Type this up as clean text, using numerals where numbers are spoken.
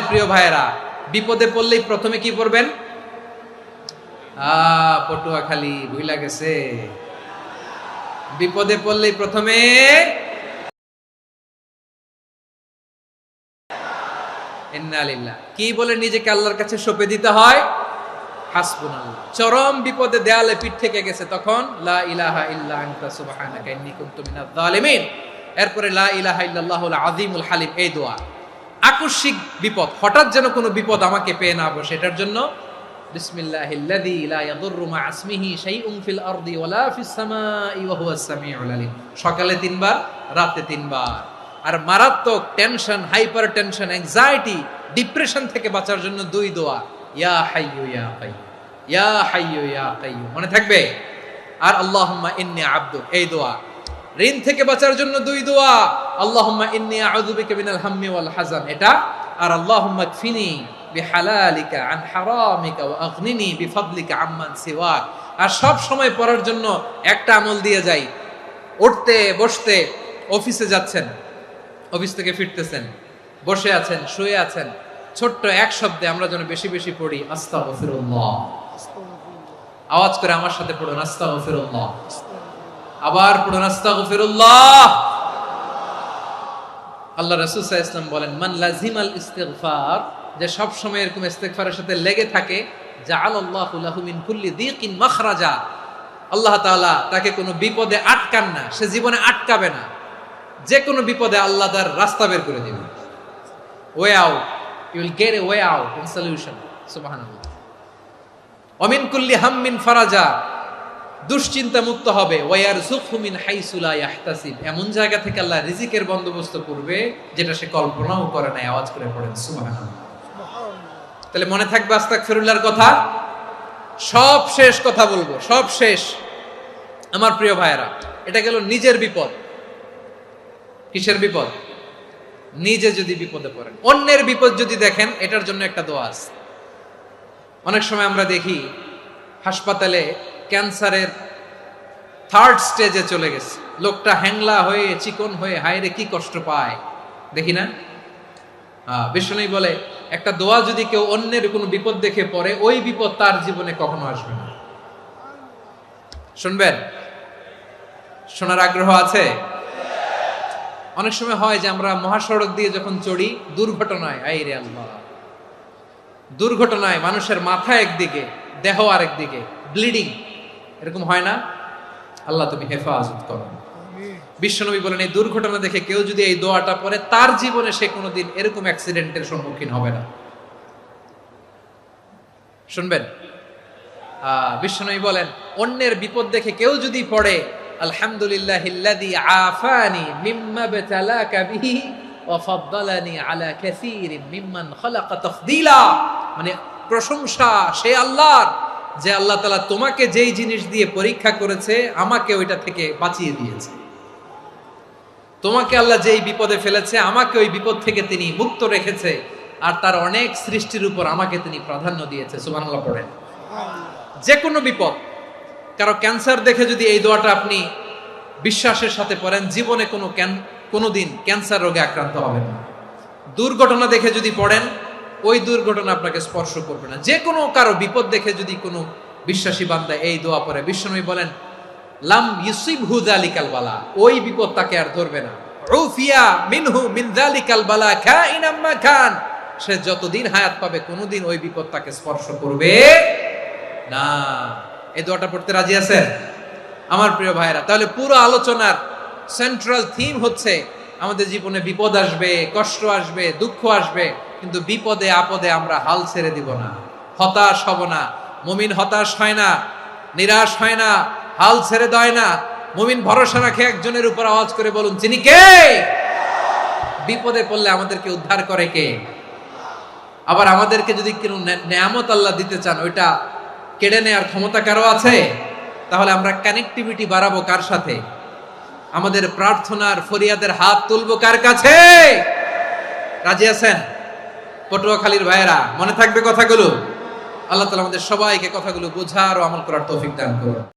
তাহলে প্রিয় ভাইয়েরা, বিপদে পড়লেই প্রথমে কি পড়বেন? পটুয়াখালী ভুইলা গেছে। বিপদে পড়লেই প্রথমে ইন্না লিল্লাহ কি বলে নিজেকে আল্লাহর কাছে সঁপে দিতে হয়? হাসবুনাল্লাহ। চরম বিপদে দেয়ালে পিঠ থেকে গেছে, তখন লা ইলাহা ইল্লা আনতা সুবহানাকা ইন্নী কুনতু মিনাজ জালিমিন। এরপরে লা ইলাহা ইল্লাল্লাহুল আযীমুল হালিম, এই দোয়া। আকস্মিক বিপদ, হঠাৎ যেন কোনো বিপদ আমাকে পেয়ে না বসে, এটার জন্য বিসমিল্লাহিল্লাযী লা ইয়াদুররু মা ইসমিহি শাইউন ফিল আরদি ওয়ালা ফিস সামাই ওয়া হুয়াস সামিউল আলীম। সকালে 3 বার, রাতে 3 বার। আর মারাত্মক tension, hyper tension, anxiety, depression থেকে বাঁচার জন্য 2 দোয়া, ইয়া হাইয়্যু ইয়া কাইয়্যুম, ইয়া হাইয়্যু ইয়া কাইয়্যুম, মনে থাকবে? আর আল্লাহুম্মা ইন্নী আবদুক, এই দোয়া। ঋণ থেকে বাঁচার জন্য 2 দোয়া, আল্লাহুম্মা ইন্নী আউযু বিকা মিনাল হাম্মি ওয়াল হাযান, এটা। আর আল্লাহুম্মা কফিনি বিহালালিকা আন হারামিকা ওয়া আগনিনি বিফাদলিকা আম্মান সিওয়াক। আর সব সময় পড়ার জন্য একটা আমল দিয়ে যাই, উঠতে বসতে, অফিসে যাচ্ছেন, অফিস থেকে ফিরতেছেন, বসে আছেন, শুয়ে আছেন, ছোট্ট এক শব্দে আমরা যেন বেশি বেশি পড়ি আস্তাগফিরুল্লাহ। আওয়াজ করে আমার সাথে পড়ুন আস্তাগফিরুল্লাহ। আবার পড়ুন আস্তাগফিরুল্লাহ। আল্লাহ রাসূল সাল্লাল্লাহু আলাইহি ওয়াসাল্লাম বলেন, মান লাজিমাল ইস্তিগফার, যে সব সময় এরকম ইস্তিগফারের সাথে লেগে থাকে, জাআলাল্লাহু লাহু মিন কুল্লি দিকিন মাখরাজা, আল্লাহ তাআলা তাকে কোনো বিপদে আটকান না, সে জীবনে আটকাবে না। যে কোনো বিপদে আল্লাহ তার রাস্তা বের করে দিবেন। Way out, you will get a way out in solution. সুবহানাল্লাহ। ওয়া মিন কুল্লি হাম্মিন ফারাজা, দুশ্চিন্তা মুক্ত হবে। ওয়া ইয়ারযুকহু মিন হাইসু লা ইয়াহতাসিব, এমন জায়গা থেকে আল্লাহ রিজিকের বন্দোবস্ত করবে যেটা সে কল্পনাও করে নাই। আওয়াজ করে পড়েন সুবহানাল্লাহ। তাহলে মনে থাকবে আস্তাগফিরুল্লাহর কথা। সব শেষ কথা বলবো, সব শেষ আমার প্রিয় ভাইয়েরা। এটা গেল নিজের বিপদ। কিসের বিপদ? নিজে যদি বিপদে পড়েন। অন্যের বিপদ যদি দেখেন, এটার জন্য একটা দোয়া আছে। অনেক সময় আমরা দেখি হাসপাতালে ক্যান্সারের 3rd স্টেজে চলে গেছে, লোকটা হ্যাংলা হয়ে, চিকন হয়ে, হায়রে কি কষ্ট পায়, দেখি না? বিষ্ণু বলে, একটা দোয়া যদি কেউ অন্যের কোনো বিপদ দেখে পড়ে, ওই বিপদ তার জীবনে কখনো আসবে না। শুনবেন? শোনার আগ্রহ আছে? অনেক সময় হয় যে আমরা মহাসড়ক দিয়ে যখন চড়ি, দুর্ঘটনায়, আইরে আল্লাহ, দুর্ঘটনায় মানুষের মাথা একদিকে, দেহ আরেকদিকে, ব্লিডিং, এরকম হয় না? আল্লাহ তুমি হেফাজত করো। বিশ্বনবী বলেন, এই দুর্ঘটনা দেখে কেউ যদি এই দোয়াটা পড়ে, তার জীবনে সে কোনোদিন এরকম অ্যাক্সিডেন্টের সম্মুখীন হবে না। শুনবেন? বিশ্বনবী বলেন, অন্যের বিপদ দেখে কেউ যদি পড়ে, আলহামদুলিল্লাহিল্লাযী আফানি মিম্মা বতালাকা বিহি ওয়া ফাদ্দালানি আলা কাসীরিন মিম্মান খালাকা তাফদীলা, মানে প্রশংসা সে আল্লাহর, যে আল্লাহ তাআলা তোমাকে যেই জিনিস দিয়ে পরীক্ষা করেছে, আমাকে ওইটা থেকে বাঁচিয়ে দিয়েছে। তোমাকে আল্লাহ যেই বিপদে ফেলেছে, আমাকে ওই বিপদ থেকে তিনি মুক্ত রেখেছে, আর তার অনেক সৃষ্টির উপর আমাকে তিনি প্রাধান্য দিয়েছে। সুবহানাল্লাহ পড়েন। যে কোনো বিপদ, কারো ক্যান্সার দেখে যদি এই দোয়াটা আপনি বিশ্বাসের সাথে পড়েন, জীবনে কোনোদিন ক্যান্সার রোগে আক্রান্ত হবেন না। দুর্ঘটনা দেখে যদি পড়েন, ওই দুর্ঘটনা আপনাকে স্পর্শ করবে না। যে কোনো কারো বিপদ দেখে যদি কোনো বিশ্বাসী বান্দা এই দোয়া পড়ে, বিশ্বনবী বলেন, লাম ইউসিবহু যালিকাল বালা, ওই বিপদ তাকে আর ধরবে না। উফিয়া মিনহু মিন যালিকাল বালা কাইনাম মা কান, সে যতদিন হায়াত পাবে কোনোদিন ওই বিপদ তাকে স্পর্শ করবে না। এই দোয়াটা পড়তে রাজি আছেন আমার প্রিয় ভাইরা? তাহলে পুরো আলোচনার সেন্ট্রাল থিম হচ্ছে, আমাদের জীবনে বিপদ আসবে, কষ্ট আসবে, দুঃখ আসবে, কিন্তু বিপদে আপদে আমরা হাল ছেড়ে দিব না, হতাশ হব না। মুমিন হতাশ হয় না, নিরাশ হয় না, হাল ছেড়ে দেয় না। মুমিন ভরসা রাখে একজনের উপর। আওয়াজ করে বলুন, যিনি কে? বিপদে পড়লে আমাদেরকে উদ্ধার করে কে? আবার আমাদেরকে যদি কোনো নেয়ামত আল্লাহ দিতে চান, ওইটা কেড়ে নেওয়ার ক্ষমতা কারো আছে? তাহলে আমরা কানেক্টিভিটি বাড়াবো কার সাথে? আমাদের প্রার্থনার ফরিয়াদের হাত তুলবো কার কাছে? রাজি আছেন পটুয়াখালীর ভাইয়েরা? মনে থাকবে কথাগুলো? আল্লাহ তাআলা আমাদের সবাইকে কথাগুলো বোঝার ও আমল করার তৌফিক দান করুন।